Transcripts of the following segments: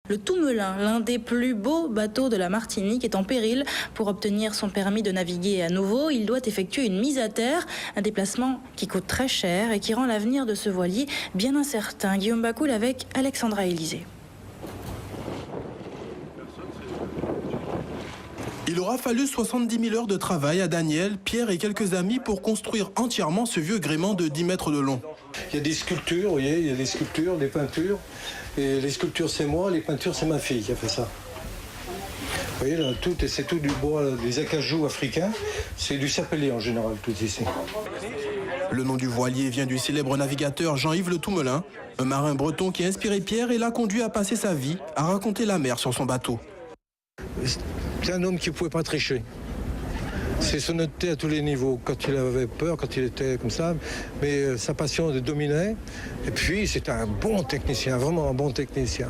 Le Toumelin, l'un des plus beaux bateaux de la Martinique, est en péril. Pour obtenir son permis de naviguer à nouveau, il doit effectuer une mise à terre, un déplacement qui coûte très cher et qui rend l'avenir de ce voilier bien incertain. Guillaume Bacoul avec Alexandra Élysée. Il aura fallu 70 000 heures de travail à Daniel, Pierre et quelques amis pour construire entièrement ce vieux gréement de 10 mètres de long. Il y a des sculptures, vous voyez, il y a des sculptures, des peintures. Et les sculptures, c'est moi, les peintures, c'est ma fille qui a fait ça. Vous voyez, là, c'est tout du bois, des acajou africains. C'est du sapellier en général, tout ici. Le nom du voilier vient du célèbre navigateur Jean-Yves Le Toumelin, un marin breton qui a inspiré Pierre et l'a conduit à passer sa vie à raconter la mer sur son bateau. C'est un homme qui ne pouvait pas tricher. C'est s'honnêteté à tous les niveaux, quand il avait peur, quand il était comme ça, mais sa passion le dominait. Et puis c'était un bon technicien, vraiment un bon technicien.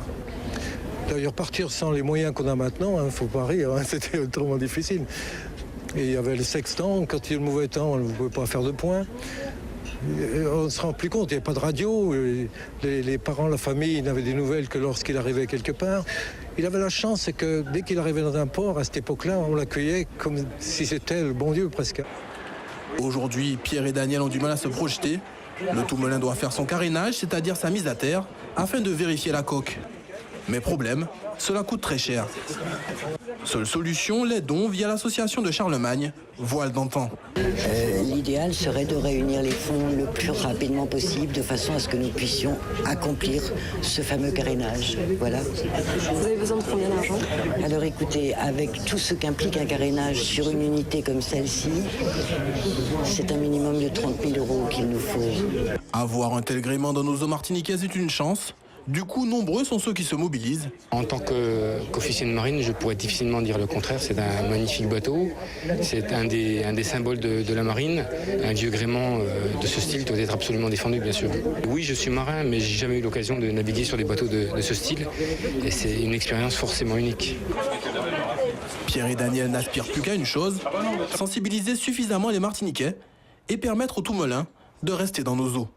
D'ailleurs, partir sans les moyens qu'on a maintenant, il ne faut pas rire, c'était autrement difficile. Et il y avait le sextant, quand il y a le mauvais temps, on ne pouvait pas faire de point. On ne se rend plus compte, il n'y avait pas de radio, les parents, la famille n'avaient des nouvelles que lorsqu'il arrivait quelque part. Il avait la chance, c'est que dès qu'il arrivait dans un port, à cette époque-là, on l'accueillait comme si c'était le bon Dieu presque. Aujourd'hui, Pierre et Daniel ont du mal à se projeter. Le Toumelin doit faire son carénage, c'est-à-dire sa mise à terre, afin de vérifier la coque. Mais problème, cela coûte très cher. Seule solution, les dons via l'association de Charlemagne, Voile d'antan. L'idéal serait de réunir les fonds le plus rapidement possible de façon à ce que nous puissions accomplir ce fameux carénage. Voilà. Vous avez besoin de combien d'argent? Alors écoutez, avec tout ce qu'implique un carénage sur une unité comme celle-ci, c'est un minimum de 30 000 € qu'il nous faut. Avoir un tel gréement dans nos eaux martiniquaises est une chance. Du coup, nombreux sont ceux qui se mobilisent. En tant qu'officier de marine, je pourrais difficilement dire le contraire. C'est un magnifique bateau. C'est un des symboles de la marine. Un vieux gréement de ce style doit être absolument défendu, bien sûr. Oui, je suis marin, mais j'ai jamais eu l'occasion de naviguer sur des bateaux de ce style. Et c'est une expérience forcément unique. Pierre et Daniel n'aspirent plus qu'à une chose, sensibiliser suffisamment les Martiniquais et permettre au Toumelin de rester dans nos eaux.